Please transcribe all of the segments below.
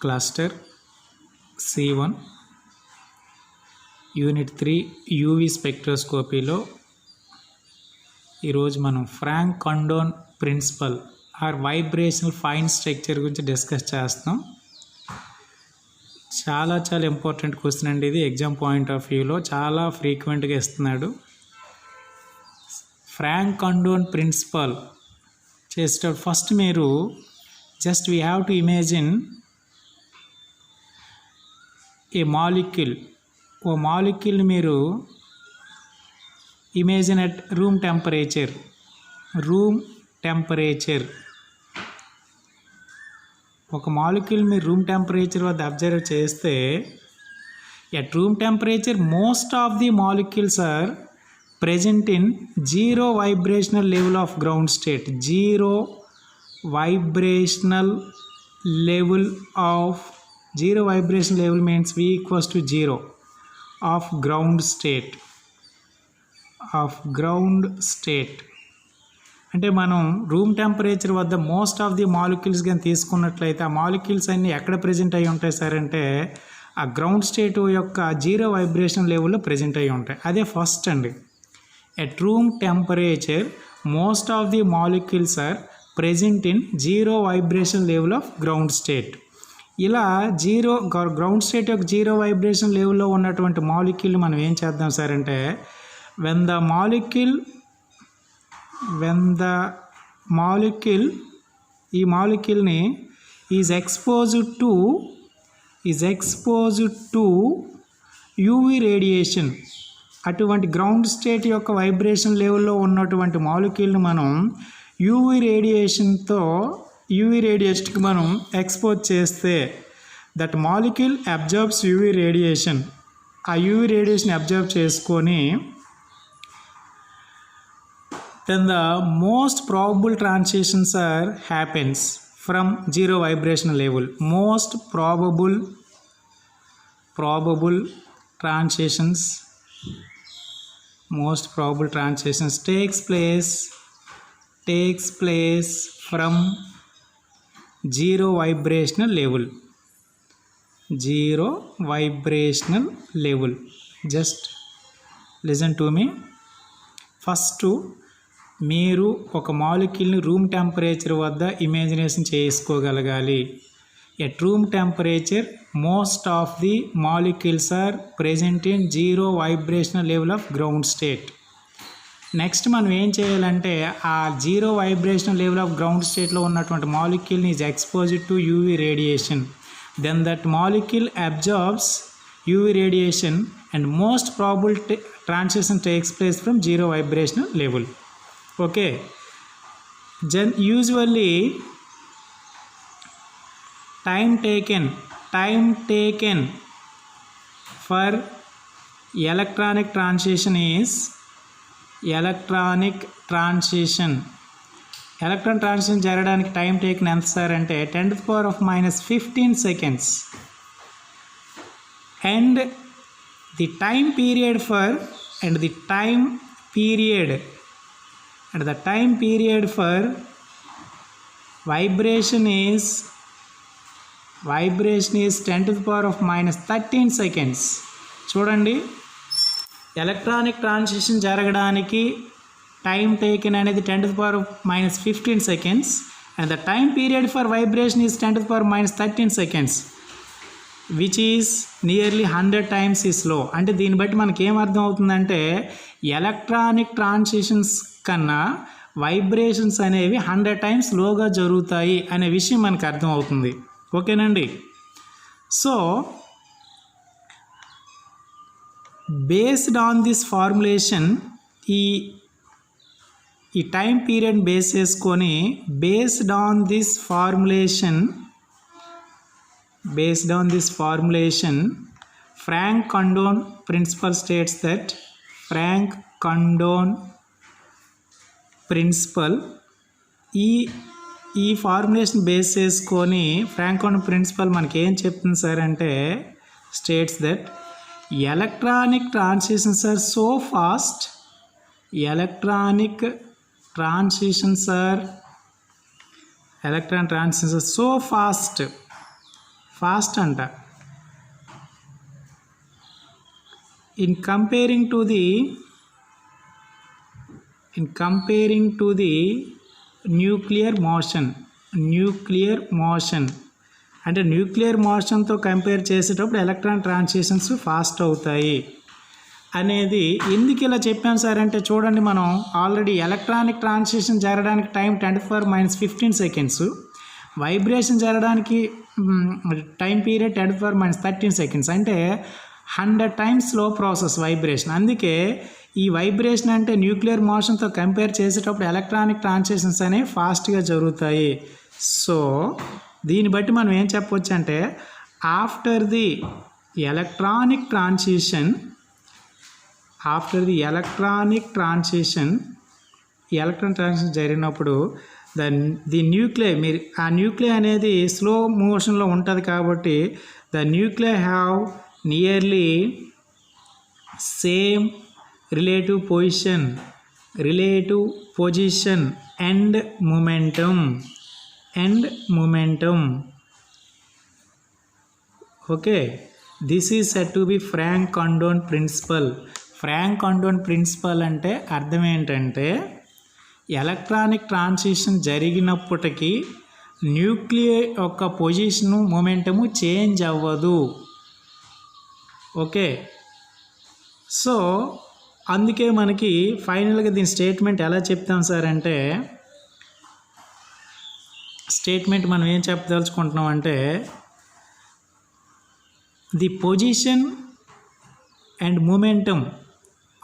Cluster C1 unit 3 UV స్పెక్ట్రోస్కోపీలో ఈరోజు మనం Franck Condon principle or vibrational fine structure గురించి డిస్కస్ చేస్తాం. చాలా ఇంపార్టెంట్ క్వశ్చన్ అండి ఇది. ఎగ్జామ్ పాయింట్ ఆఫ్ వ్యూలో చాలా ఫ్రీక్వెంట్గా ఇస్తున్నాడు. ఫ్రాంక్ కండోన్ ప్రిన్సిపల్ చేసేటప్పుడు ఫస్ట్ మీరు just we have to imagine a molecule. ఓ మాలిక్యూల్ని మీరు ఇమేజిన్ అట్ రూమ్ టెంపరేచర్. ఒక మాలిక్యూల్ మీరు రూమ్ టెంపరేచర్ వద్ద అబ్జర్వ్ చేస్తే at room temperature most of the molecules are present in zero vibrational level of ground state. Zero vibrational level means V equals to 0 of ground state. అంటే మనం room temperature వద్ద most of the molecules కానీ తీసుకున్నట్లయితే ఆ molecules అన్నీ ఎక్కడ present అయి ఉంటాయి సార్ అంటే ఆ గ్రౌండ్ స్టేట్ యొక్క జీరో వైబ్రేషన్ లెవెల్లో ప్రజెంట్ అయి ఉంటాయి. అదే ఫస్ట్ అండి. At room temperature, most of the molecules are present in zero vibration level of ground state. ఇలా గ్రౌండ్ స్టేట్ యొక్క జీరో వైబ్రేషన్ లెవెల్లో ఉన్నటువంటి మాలిక్యూల్ మనం ఏం చేద్దాం సార్ అంటే when the molecule ఈ మాలిక్యూల్ని is exposed to UV radiation, అటువంటి గ్రౌండ్ స్టేట్ యొక్క వైబ్రేషన్ లెవెల్లో ఉన్నటువంటి మాలిక్యూల్ని మనం యూవీ రేడియేషన్కి మనం ఎక్స్పోజ్ చేస్తే that molecule absorbs UV radiation. ఆ యూవీ రేడియేషన్ అబ్జర్వ్ చేసుకొని then the most probable transitions are happens from zero vibration level. Most probable transitions takes place from zero vibrational level. Just listen to me. First మీరు ఒక మాలిక్యూల్ని room temperature వద్ద imagination చేసుకోగలగాలి. At room temperature, most of the molecules are present in zero vibrational level of ground state. Next మనం ఏం చేయాలంటే ఆ zero vibrational level of ground స్టేట్లో ఉన్నటువంటి మాలిక్యూల్ని is exposed to UV radiation. Then that molecule absorbs UV radiation and most probable transition takes place from zero vibrational level. Okay, usually time taken for electronic transition జరగడానికి time taken ఎంత sir అంటే 10⁻⁻15 seconds. and the time period for vibration is 10⁻⁻13 seconds. చూడండి, electronic transition జరగడానికి time taken అనేది 10⁻⁻15 seconds and the time period for vibration is 10⁻⁻13 seconds which is nearly 100 times ఈ slow. అంటే దీన్ని బట్టి మనకి ఏమర్థం అవుతుందంటే ఎలక్ట్రానిక్ ట్రాన్సిషన్స్ కన్నా వైబ్రేషన్స్ అనేవి 100 times స్లోగా జరుగుతాయి అనే విషయం మనకు అర్థం అవుతుంది. ఓకేనండి. So based on this formulation ఈ టైం పీరియడ్ బేస్ చేసుకొని based on this formulation Franck Condon principle states that ఈ ఫార్ములేషన్ బేస్ చేసుకొని ఫ్రాంక్ కండోన్ ప్రిన్సిపల్ మనకి ఏం చెప్తుంది సార్ అంటే states that electronic transitions are so fast fast అంట. In comparing to the nuclear motion అంటే nuclear మోషన్తో కంపేర్ చేసేటప్పుడు ఎలక్ట్రాన్ ట్రాన్సిషన్స్ ఫాస్ట్ అవుతాయి అనేది ఎందుకు ఇలా చెప్పాం సార్ అంటే చూడండి, మనం ఆల్రెడీ ఎలక్ట్రానిక్ ట్రాన్సిషన్ జరగడానికి టైం 10⁻15 సెకండ్స్, వైబ్రేషన్ జరగడానికి టైం పీరియడ్ 10⁻13 సెకండ్స్, అంటే 100 టైమ్స్ స్లో ప్రాసెస్ వైబ్రేషన్. అందుకే ఈ వైబ్రేషన్ అంటే న్యూక్లియర్ మోషన్తో కంపేర్ చేసేటప్పుడు ఎలక్ట్రానిక్ ట్రాన్సిషన్స్ అనేవి ఫాస్ట్గా జరుగుతాయి. సో దీన్ని బట్టి మనం ఏం చెప్పవచ్చు అంటే after the electronic transition electron transition జరిగినప్పుడు ది న్యూక్లియర్ ఆ న్యూక్లియర్ అనేది స్లో మోషన్లో ఉంటుంది కాబట్టి the nuclear have nearly same relative position and momentum. Okay, this is said to be Frank-Condon principle. Frank-Condon principle అంటే అర్థం ఏంటంటే ఎలక్ట్రానిక్ ట్రాన్సిషన్ జరిగినప్పటికీ న్యూక్లియర్ యొక్క పొజిషను మొమెంటము చేంజ్ అవ్వదు. ఓకే, సో అందుకే మనకి ఫైనల్గా దీని స్టేట్మెంట్ ఎలా చెప్తాం సార్ అంటే స్టేట్మెంట్ మనం ఏం చెప్పదలుచుకుంటున్నాం అంటే the position and momentum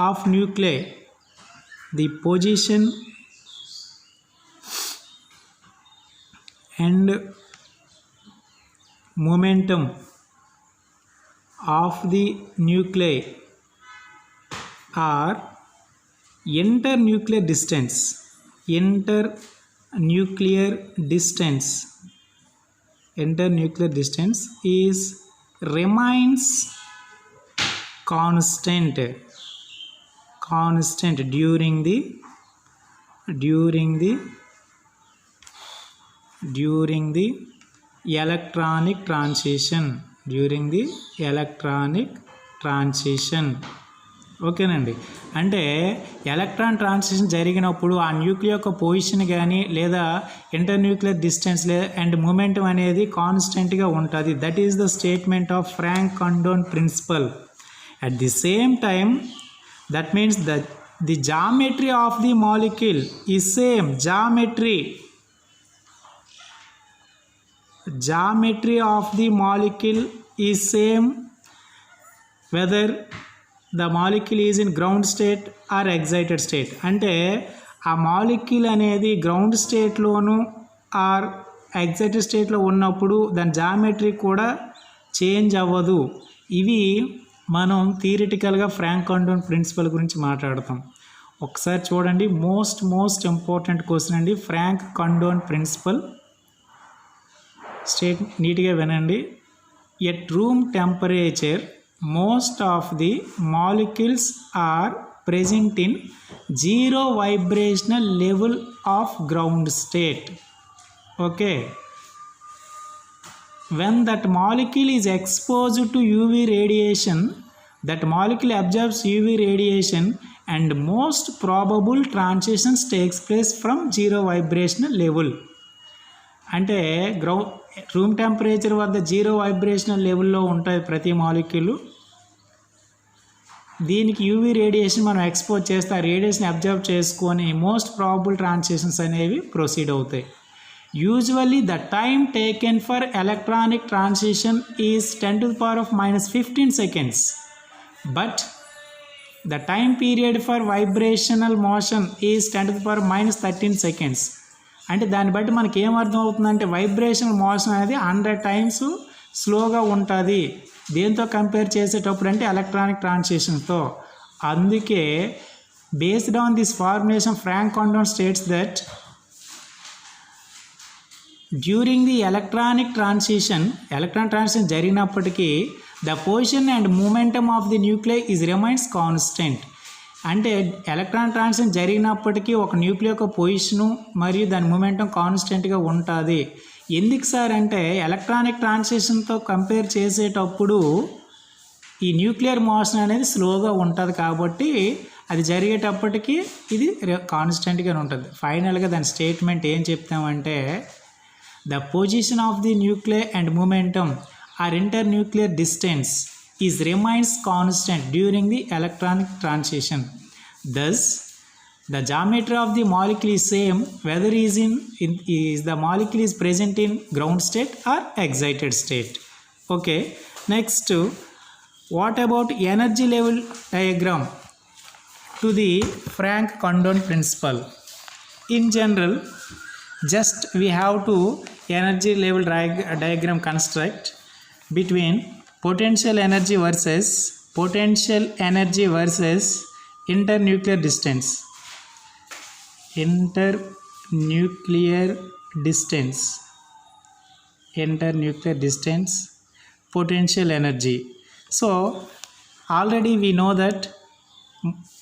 of nuclear the position and momentum of the nuclear or internuclear distance is remains constant during the electronic transition. ఓకేనండి, అంటే ఎలక్ట్రాన్ ట్రాన్సిషన్ జరిగినప్పుడు ఆ న్యూక్లియర్ యొక్క పొజిషన్ కానీ లేదా ఇంటర్న్యూక్లియర్ డిస్టెన్స్ అండ్ మొమెంటం అనేది కాన్స్టెంట్గా ఉంటుంది. That is the statement of Frank-Condon principle. At the same time that means the geometry of the molecule is same. Geometry of the molecule is same whether the molecule is in ground state or excited state. అంటే ఆ molecule అనేది ground స్టేట్లోను are excited స్టేట్లో ఉన్నప్పుడు దాని geometry కూడా change అవ్వదు. ఇవి మనం థియరిటికల్గా Frank-Condon ప్రిన్సిపల్ గురించి మాట్లాడతాం. ఒకసారి చూడండి, మోస్ట్ ఇంపార్టెంట్ క్వశ్చన్ అండి. Frank-Condon ప్రిన్సిపల్ స్టేట్ నీట్గా వినండి. At room temperature most of the molecules are present in zero vibrational level of ground state. Okay, when that molecule is exposed to UV radiation, that molecule absorbs UV radiation and most probable transitions takes place from zero vibrational level. అంటే room temperature వద్ద zero vibrational లెవెల్లో ఉంటాయి ప్రతి molecule. దీనికి UV radiation మనం expose చేస్తే ఆ radiation observe చేసుకొని మోస్ట్ ప్రాబబుల్ ట్రాన్సిషన్స్ అనేవి ప్రొసీడ్ అవుతాయి. Usually the time taken for electronic transition is 10⁻−15 seconds, but the time period for vibrational motion is 10⁻−13 seconds. అంటే దాన్ని బట్టి మనకి ఏమర్థం అవుతుందంటే వైబ్రేషనల్ మోషన్ అనేది 100 times స్లోగా ఉంటుంది. దేంతో కంపేర్ చేసేటప్పుడు అంటే ఎలక్ట్రానిక్ ట్రాన్సిషన్తో. అందుకే based on this formulation Frank-Condon states that during the electron transition జరిగినప్పటికీ the position and momentum of the nuclear is remains constant. అంటే ఎలక్ట్రాన్ ట్రాన్సిషన్ జరిగినప్పటికీ ఒక న్యూక్లియర్ యొక్క పొజిషను మరియు దాని మూమెంటం కాన్స్టెంట్గా ఉంటుంది. ఎందుకు సార్ అంటే ఎలక్ట్రానిక్ ట్రాన్సిషన్తో కంపేర్ చేసేటప్పుడు ఈ న్యూక్లియర్ మోషన్ అనేది స్లోగా ఉంటుంది కాబట్టి అది జరిగేటప్పటికి ఇది కాన్స్టెంట్గానే ఉంటుంది. ఫైనల్గా దాని స్టేట్మెంట్ ఏం చెప్తామంటే the position of the nuclear and momentum or internuclear distance is remains constant during the electronic transition. Thus the geometry of the molecule is same whether is the molecule is present in ground state or excited state. Okay, next what about energy level diagram to the Frank Condon principle? In general, just we have to energy level diagram construct between potential energy versus internuclear distance. Internuclear distance, potential energy. So already we know that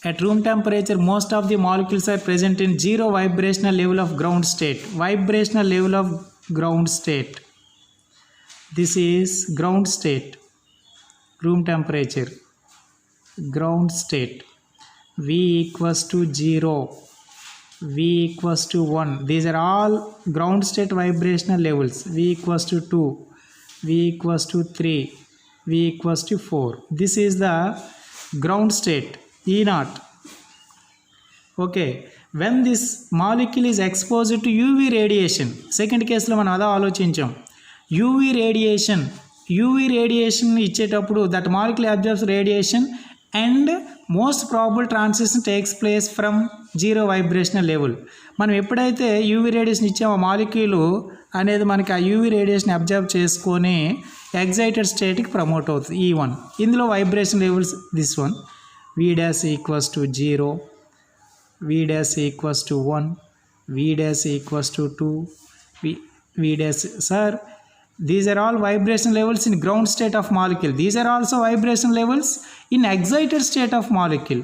at room temperature most of the molecules are present in zero vibrational level of ground state. This is ground state, room temperature, ground state. V equals to 0, V equals to 1. These are all ground state vibrational levels. V equals to 2, V equals to 3, V equals to 4. This is the ground state, E0. Okay, when this molecule is exposed to UV radiation, second case lo మనం అదా ఆలోచించాం. UV radiation ఇచ్చేటప్పుడు that molecule absorbs radiation and most probable transition takes place from zero vibrational level. మనం ఎప్పుడైతే UV radiation ఇచ్చామో molecule అనేది మనకి ఆ యూవీ రేడియేషన్ అబ్జర్వ్ చేసుకొని ఎగ్జైటెడ్ స్టేట్కి ప్రమోట్ అవుతుంది E1. ఇందులో vibration levels this one V dash equals to 0, V dash equals to 1, V dash equals to 2, V dash. Sir, these are all vibration levels in ground state of molecule. These are also vibration levels in excited state of molecule.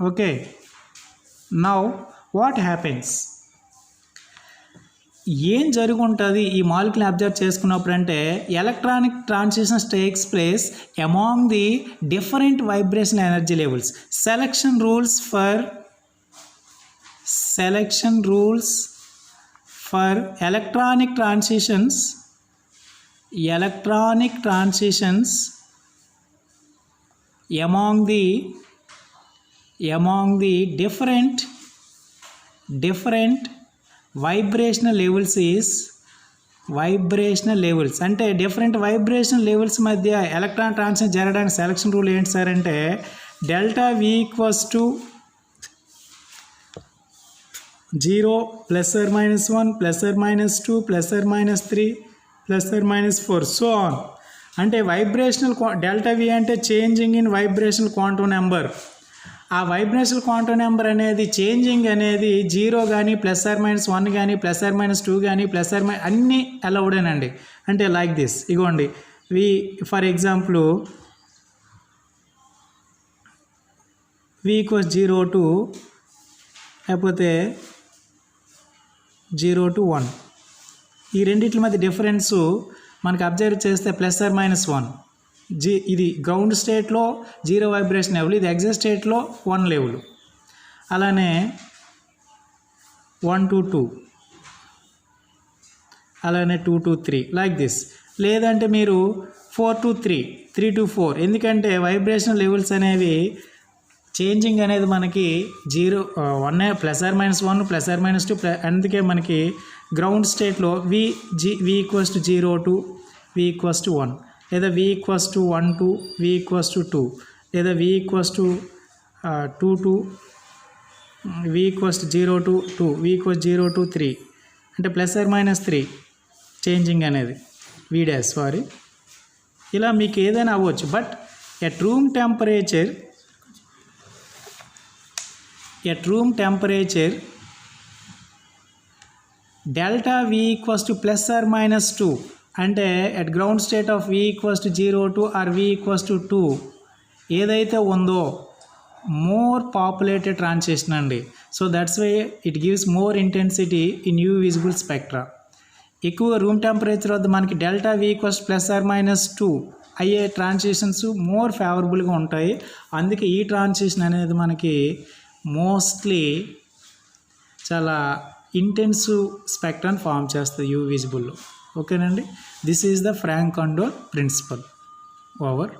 Okay, now what happens? ఏం జరుగుంటుంది ఈ molecule observe చేసుకున్నప్పుడు అంటే electronic transitions takes place among the different vibration energy levels. Selection rules for electronic transitions among the different vibrational levels is vibrational levels. అంటే different vibration levels మధ్య electron transition జరగడానికి selection rule ఏంటి sir అంటే delta V equals to 0 plus or minus 1 plus or minus 2 plus or minus 3 plus or minus 4 so on. అంటే vibrational delta V అంటే changing in vibrational quantum number. ఆ vibrational quantum number అనేది changing అనేది 0 కానీ plus or minus 1 కానీ plus or minus 2 కానీ plus or minus అన్నీ అలౌడేనండి. అంటే లైక్ దిస్ ఇగోండి V for example V equals 0 to లేకపోతే 0 to 1 ఈ రెండిట్ల మధ్య డిఫరెన్స్ మనకు అబ్జర్వ్ చేస్తే ప్లస్ ఆర్ మైనస్ 1. ఇది గ్రౌండ్ స్టేట్లో 0 వైబ్రేషన్ లెవెల్, ఇది ఎగ్జైట్ స్టేట్లో 1 లెవెల్. అలానే 1 to 2, అలానే 2 to 3 లైక్ దిస్. లేదంటే మీరు 4 to 3, 3 to 4. ఎందుకంటే వైబ్రేషన్ లెవెల్స్ అనేవి చేంజింగ్ అనేది మనకి 1 plus or minus 1 plus or minus 2 అందుకే మనకి గ్రౌండ్ స్టేట్లో V equals to 0 to V equals to 1, లేదా V equals to 1 to V equals to 2, లేదా V equals to 2 to V equals to 0 to 2, V equals 0 to 3 అంటే plus or minus 3 changing అనేది V dash sorry. ఇలా మీకు ఏదైనా అవ్వచ్చు. But at room temperature delta V equals to plus or minus 2 అంటే at ground state of V equals to 0 to or V equals to 2 ఏదైతే ఉందో more populated transition అండి. So that's why it gives more intensity in UV visible spectra. ఎక్కువ room temperature వద్ద మనకి delta V +2 అయ్యే transitions more ఫేవరబుల్గా ఉంటాయి. అందుకే ఈ ట్రాన్సిషన్ అనేది మనకి మోస్ట్లీ చాలా ఇంటెన్సివ్ స్పెక్ట్రాన్ని ఫామ్ చేస్తుంది యూ విజిబుల్లో. ఓకేనండి, this is the Frank Condon principle. Over.